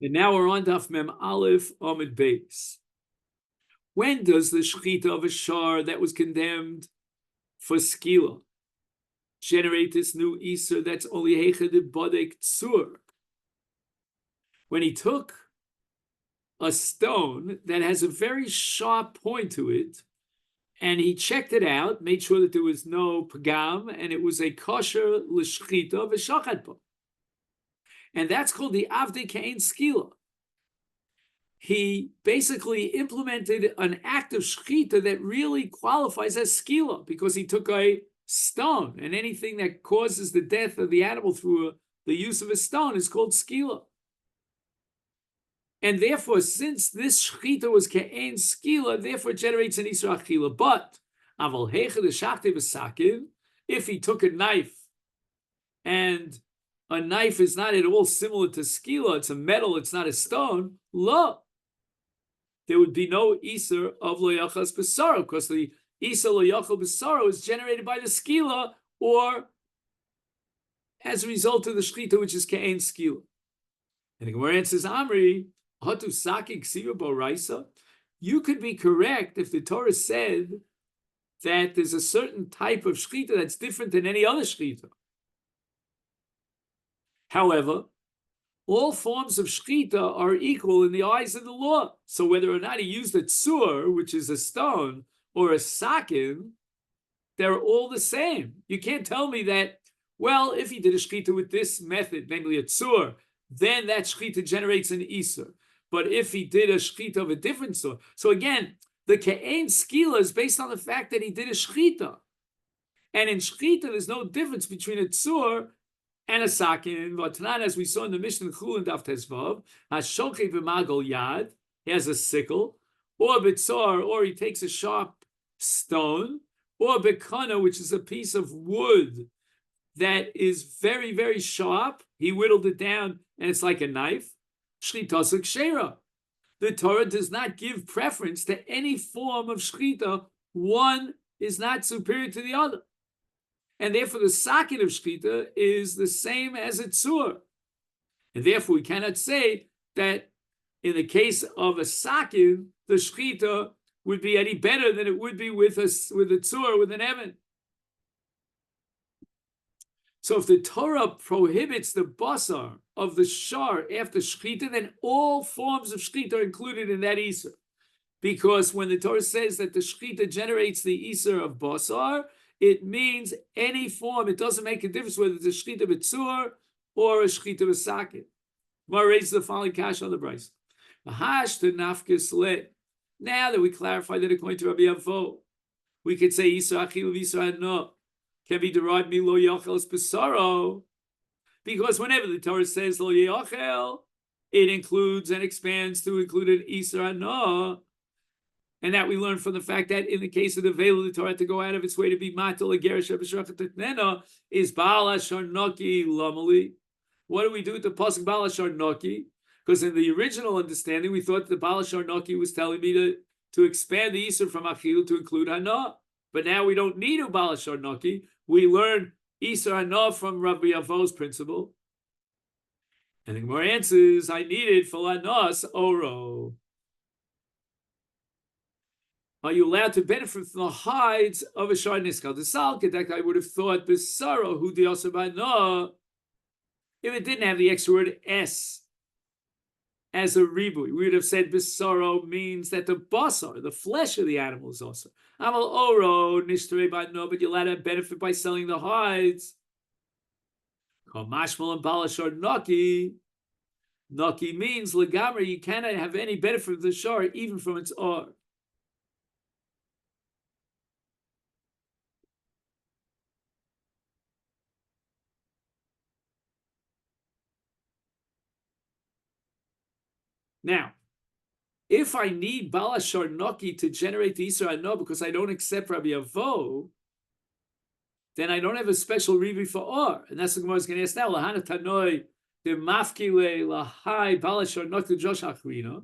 And now we're on Daf Mem Aleph Amid Beis. When does the shechita of a shar that was condemned for skila generate this new iser that's only heicha de bodek tzur? When he took a stone that has a very sharp point to it, and he checked it out, made sure that there was no pagam, and it was a kosher l'shchita v'shachat bo. And that's called the avdei kein skila. He basically implemented an act of shechita that really qualifies as skila, because he took a stone, and anything that causes the death of the animal through the use of a stone is called skila. And therefore, since this shechita was ke'en skila, therefore it generates an isra achila. But aval hecha de shachti b'sakin, if he took a knife, and a knife is not at all similar to skila, it's a metal, it's not a stone, lo, there would be no iser of lo yachas b'saro, because the iser lo yachal b'saro is generated by the skila, or as a result of the shechita, which is ke'en skila. And the Gemara answers, Amri, you could be correct if the Torah said that there's a certain type of shechita that's different than any other shechita. However, all forms of shechita are equal in the eyes of the law. So whether or not he used a tzur, which is a stone, or a sakin, they're all the same. You can't tell me that, well, if he did a shechita with this method, namely a tzur, then that shechita generates an iser. But if he did a shechita of a different sort, so again, the ke'en skila is based on the fact that he did a shechita, and in shechita there's no difference between a tzur and a sakin. V'tanan, as we saw in the Mishnah Chulin Daf Tesvav, hashokei b'magol yad, he has a sickle, or b'tzor, or he takes a sharp stone, or b'kana, which is a piece of wood that is very, very sharp. He whittled it down, and it's like a knife. Shchita kshera. The Torah does not give preference to any form of shchita. One is not superior to the other. And therefore, the sakin of shchita is the same as a tzur. And therefore, we cannot say that in the case of a sakin, the shchita would be any better than it would be with a tzur, with an evan. So if the Torah prohibits the basar of the shar after shechita, then all forms of shechita are included in that iser. Because when the Torah says that the shechita generates the iser of basar, it means any form. It doesn't make a difference whether it's a shechita b'tzur or a shechita b'sakin. Gemara raises the following kash on the brayso. Now that we clarify that according to Rabbi Avo, we could say iser achil v'isra no can be derived mi lo yachel b'saro, because whenever the Torah says lo yachel, it includes and expands to include an isra no, and that we learn from the fact that in the case of the veil, the Torah had to go out of its way to be matel a gerish b'shachat is baal ashar noki lamali. What do we do with the pasuk baal ashar noki? Because in the original understanding, we thought the baal ashar noki was telling me to expand the isra from achil to include hana. But now we don't need a baal ashar noki. We learn Isra Hana from Rabbi Avo's principle. And the Gemara answers, I need it for Lanas Oro. Are you allowed to benefit from the hides of a Shar Niskal Desal? I would have thought Besaro, who the Osabana, if it didn't have the extra word S as a ribui, we would have said Besaro means that the basar, the flesh of the animal, is also. Amal oro nishtere by no, but you're allowed to benefit by selling the hides. Mashmal and balashar naki. Naki means legamri. You cannot have any benefit from the shar, even from its or. Now, if I need balashar naki to generate the Isra no because I don't accept Rabbi Avo, then I don't have a special rivi for or, and that's what Gemara is going to ask now. Lahana tanoi the mafkile lahai balashar naki josh achrina.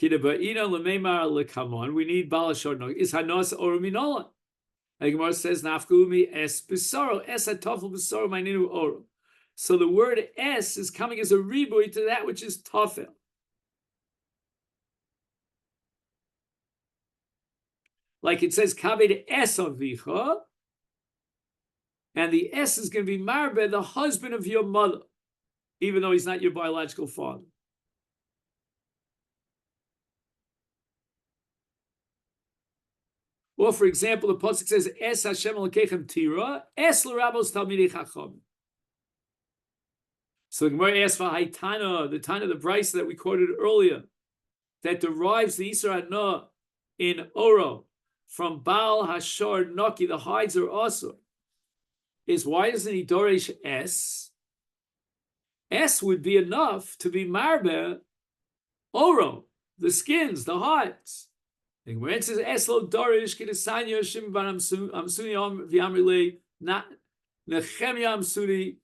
Kidabaina lemeimar lekamon. We need balashar naki. Is hanos or minola? And Gemara says nafkulumi es besaro es atofel besaro my ninu oro. So the word es is coming as a ribui to that which is tafel. Like it says, kaved es avicha, and the es is going to be marbe, the husband of your mother, even though he's not your biological father. Or, for example, the pasuk says, "Es Hashem Elokechem tira, es l'rabos talmidei chacham." So the Gemara asks for Haitana, the Tana, the Bryce that we quoted earlier, that derives the Isra Hana in Oro from Baal Hashar Naki, the hides are also, is why doesn't he Doresh Es? Es would be enough to be Marbe Oro, the skins, the hides. And when it says Eslo Dorish, Kidasanya Shim Ban Amsuni Viamrile, not Nechemia Amsuni,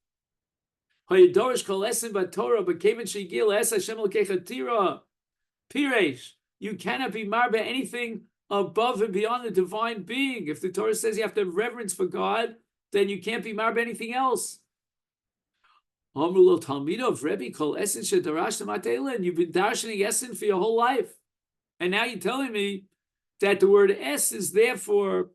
Hayadorish Kolesin Batora, but Kevin Shigil Es Hashem Lekechatira, Piresh. You cannot be marba anything above and beyond the divine being. If the Torah says you have to have reverence for God, then you can't be marba anything else. Amrul Talmida of Rebbe Kol Esin Shedarash Matela, and you've been darshaning Esin for your whole life. And now you're telling me that the word es is there for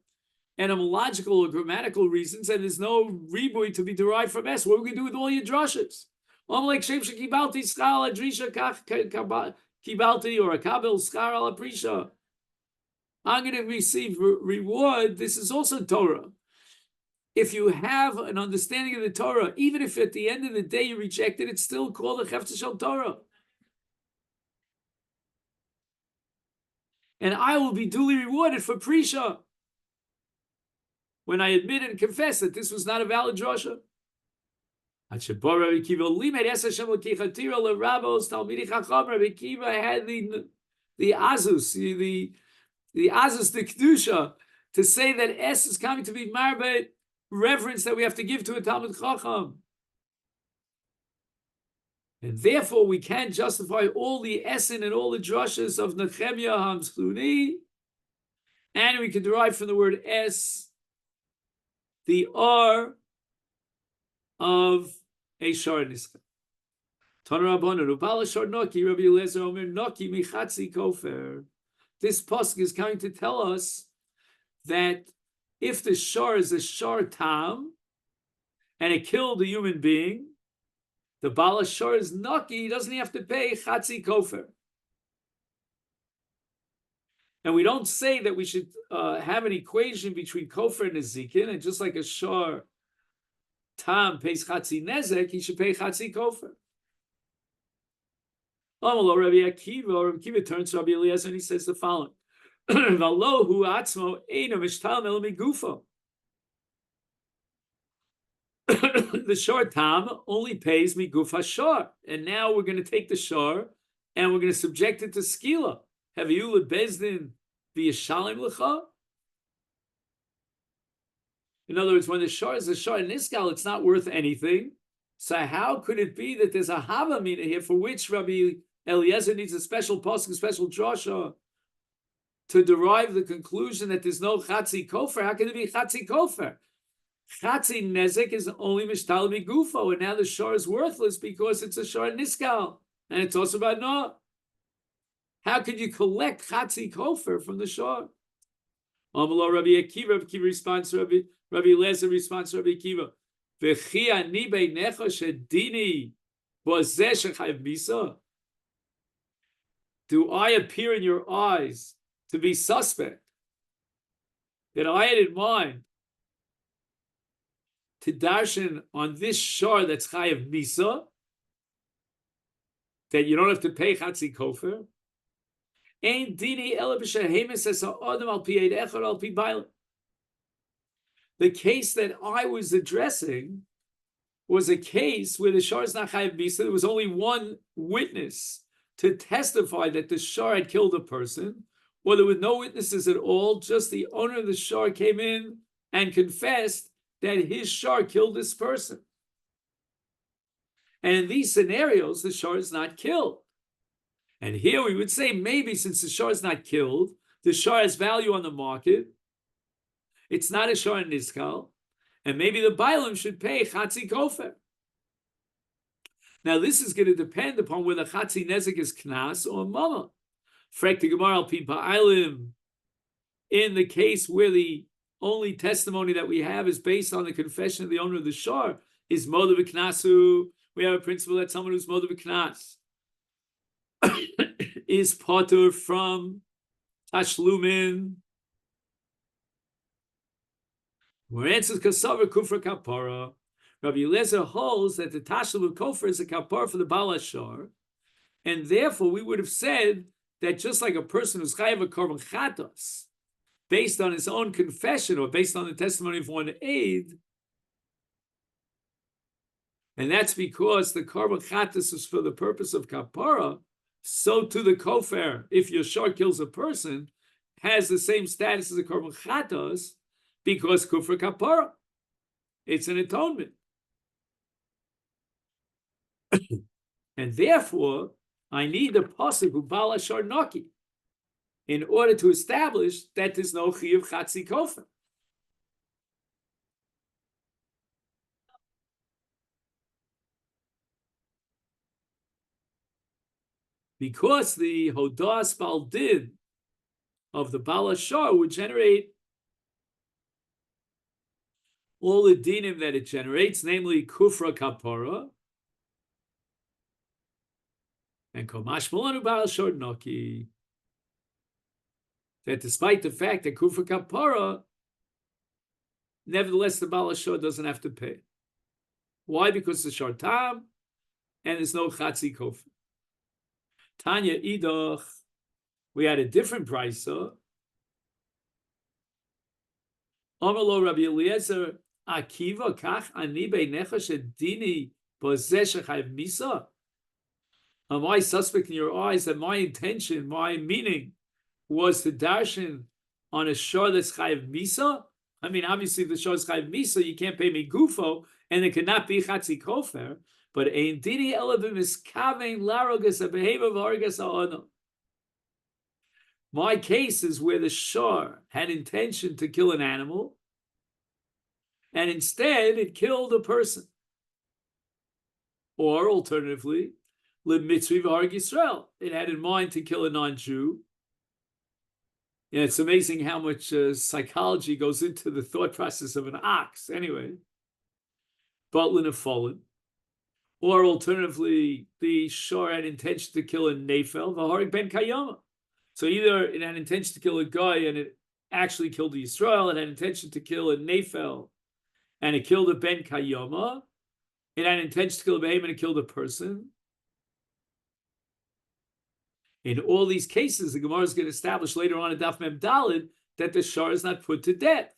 etymological or grammatical reasons, and there's no ribui to be derived from es. What are we going to do with all your drushes? I'm like Shem Shekibalti Schal Adrisha Kibalti or a Kabel Schar Al Aprisha. I'm going to receive reward. This is also Torah. If you have an understanding of the Torah, even if at the end of the day you reject it, it's still called a Hefta Shel Torah. And I will be duly rewarded for Prisha when I admit and confess that this was not a valid drasha. Rabbi Kiva had the azus, the azus, the kedusha, to say that es is coming to be marbe, reverence that we have to give to a Talmud Chacham. And therefore, we can't justify all the esin and all the drushes of Nechemia Hamsluni, and we can derive from the word es the R of a shar niska. This pasuk is coming to tell us that if the shar is a shar tam and it killed a human being, the Baal Shor is Naki, he doesn't have to pay Chatzi Kofer. And we don't say that we should have an equation between Kofer and Nezikin, and just like a Shor Tam pays Chatzi Nezek, he should pay Chatzi Kofer. Rabbi Akiva turns to Rabbi Eliezer and he says the following. Valohu atzmo eina mishtal mel migufo. The shor tam only pays miguf hashor, and now we're going to take the shor and we're going to subject it to skila. Have you lebezdin v'yashalim lecha? In other words, when the shor is a shor in iskal, it's not worth anything. So how could it be that there's a hava mina here for which Rabbi Eliezer needs a special pasuk, a special drasha to derive the conclusion that there's no chatzi kofer? How can it be chatzi kofer? Chatzi nezek is only mishtal migufo, and now the shor is worthless because it's a shor niskal, and it's also about no. How could you collect chatzi kofer from the shor? Amalo Rabbi Akiva. Rabbi Akiva responds to Rabbi Eliezer responds to Rabbi Akiva. V'chi ani beinecha shedini bozeh shechayev misa. Do I appear in your eyes to be suspect that I had in mind to darshan on this shor that's chayev misa, that you don't have to pay chatzi kofer? Ein dini ela b'shehemes es ha'adam al pi eid echad al pi bailim. The case that I was addressing was a case where the shor is not chayev misa. There was only one witness to testify that the shor had killed a person, or there were no witnesses at all. Just the owner of the shor came in and confessed that his shor killed this person. And in these scenarios, the shor is not killed. And here we would say maybe since the shor is not killed, the shor has value on the market. It's not a shor in niskal, and maybe the bailim should pay chatzi kofer. Now, this is going to depend upon whether Chatzi Nezek is Knas or Mama. Frek the Gemara al Pi Pa'ilim, in the case where the only testimony that we have is based on the confession of the owner of the shor, is Moda V'Knasu. We have a principle that someone who's Moda V'Knas is potter from Tashlumin. Where answers Kasavar Kufra Kapara. Rabbi Eliezer holds that the Tashlum Kofar is a kapara for the Baal Hashar, and therefore we would have said that just like a person who's chayav a korban chatos, based on his own confession or based on the testimony of one aid, and that's because the korban chatos is for the purpose of kapara, so to the kofar, if your shor kills a person, has the same status as a korban chatos because kufra kapara. It's an atonement. And therefore, I need the pasuk who Baal Hashar Naki in order to establish that there's no chiyuv chatzi kofer. Because the Hodas Baldin of the Baal Hashar would generate all the dinim that it generates, namely kufra kapara, and Komash Malanu Baal Hashar Naki. That despite the fact that kufra kapara, nevertheless the Baal Hashar doesn't have to pay. Why? Because the shartam and there's no chatzi kofer. Tanya Idach, we had a different price. Amalo Rabbi Eliezer Akiva Kach Ani Beinecha Shedini Bozeh Shechayv Misa. Am I suspect in your eyes that my intention, my meaning, was to darshan on a shor that's chayiv misa? I mean, obviously, if the shor is chayiv misa, you can't pay me gufo, and it cannot be chatzi kofer. But ein dini elabim is kavein larogas abehavior v'argas ha'ana. My case is where the shor had intention to kill an animal, and instead it killed a person. Or alternatively, Mitzri v'harg Yisrael. It had in mind to kill a non-Jew. Yeah, it's amazing how much psychology goes into the thought process of an ox. Anyway, Butlin have fallen. Or alternatively, the shor had intention to kill a nefel v'harg ben kayama. So either it had intention to kill a guy and it actually killed a Yisrael. It had intention to kill a nefel and it killed a ben kayama. It had intention to kill a behemoth and it killed a person. In all these cases, the Gemara is going to establish later on in Daf Mem Daled that the shor is not put to death.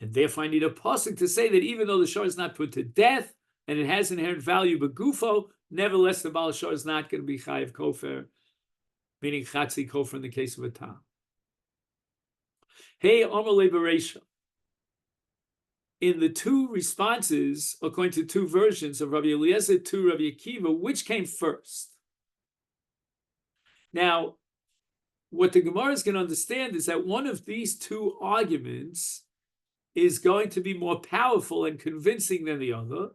And therefore, I need a pasuk to say that even though the shor is not put to death and it has inherent value but gufo, nevertheless, the Baal Shor is not going to be chayiv kofer, meaning chatzi kofer in the case of a tam. Hey, Amalei Bereisha. In the two responses, according to two versions of Rabbi Eliezer to Rabbi Akiva, which came first? Now, what the Gemara is going to understand is that one of these two arguments is going to be more powerful and convincing than the other.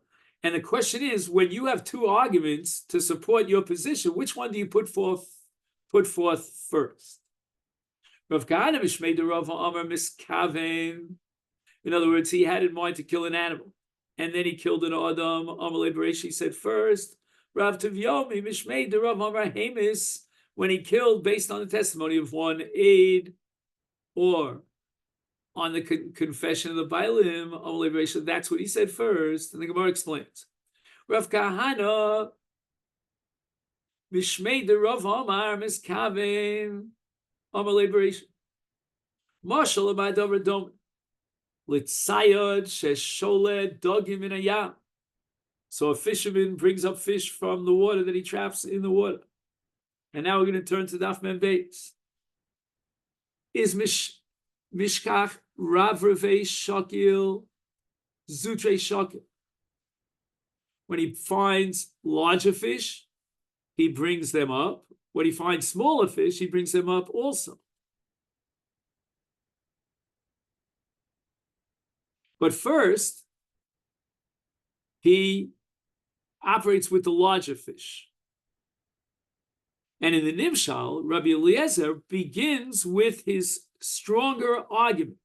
And the question is, when you have two arguments to support your position, which one do you put forth first? Rav Kahana Mishmei de Rav Amar Miskaven. In other words, he had in mind to kill an animal, and then he killed an Adam. Amalei Bereshi said first. Rav Yomi Mishmei de Rav Amar Hamis, when he killed based on the testimony of one aid, or on the confession of the Bailim, Amalei Bereshi, that's what he said first. And the Gemara explains. Rav Kahana Mishmei de Rav Amar Miskaven Amalei Bereshi. Marshal Abadav Radom. Litzayad shesholed dogim in a yam. So a fisherman brings up fish from the water that he traps in the water. And now we're going to turn to Daf Mem Beis. Is mishkach ravreve shakil zutre shakil. When he finds larger fish, he brings them up. When he finds smaller fish, he brings them up also. But first, he operates with the larger fish. And in the Nimshal, Rabbi Eliezer begins with his stronger argument.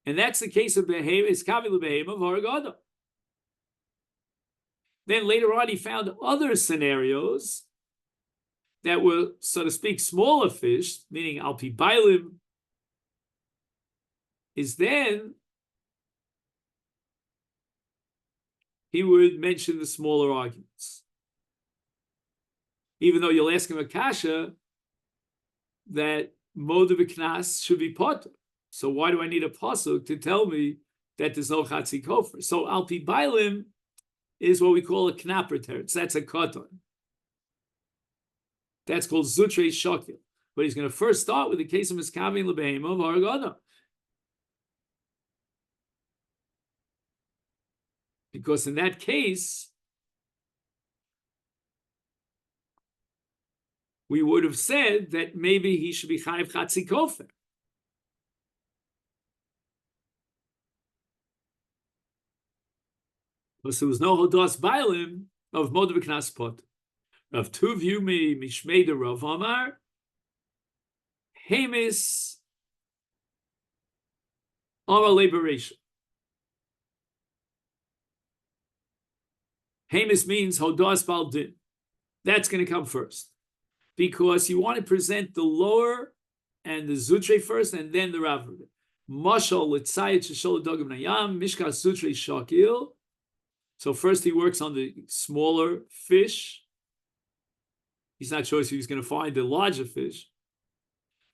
And that's the case of Behemoth, Kavil Behemoth of Haragada. Then later on, he found other scenarios that were, so to speak, smaller fish, meaning Alpi Bailim, is then he would mention the smaller arguments. Even though you'll ask him a kasha that Moed V'Knas should be potter. So why do I need a pasuk to tell me that there's no Chatzi Kofar? So Alpi Bailim is what we call a knapper teretz. That's a katan. That's called Zutrei Shakil. But he's going to first start with the case of Miskavin Lebehema of Haragana. Because in that case, we would have said that maybe he should be Chayiv Chatzi Kofer. Because there was no Hodas Bailim of Moed V'Knas Pot. Rav Tuv Yomi Mishmei de Rav Amar Hemis Amar Liberation. Hemis means Hodas Bal Din. That's going to come first. Because you want to present the lower and the Zutre first and then the Rav. Mashal Litzayit Sheshol Dogam Nayam Mishka Zutre Shakil. So first he works on the smaller fish. He's not sure if he's going to find the larger fish.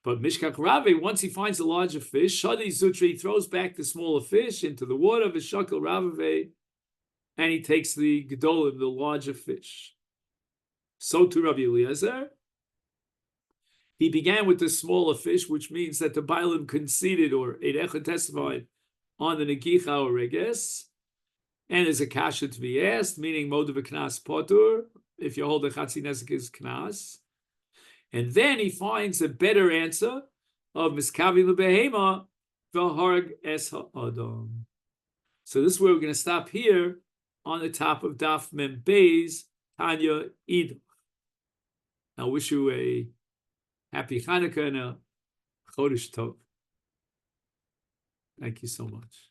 But Mishkach Rave, once he finds the larger fish, Shadi Zutri throws back the smaller fish into the water of Vishakal Rave, and he takes the Gedolim, the larger fish. So to Rabbi Eliezer, he began with the smaller fish, which means that the Bailim conceded or Eidecha testified on the Negicha or Reges, and there's a kasha to be asked, meaning Moed V'Knas Potur, if you hold the Chatzi Nezek is Knas. And then he finds a better answer of Miskavi Lebehema, V'Harg Es Ha'adam. So this is where we're going to stop here on the top of Daf Mem Beis, Tanya Id. I wish you a happy Hanukkah and a Chodesh Tov. Thank you so much.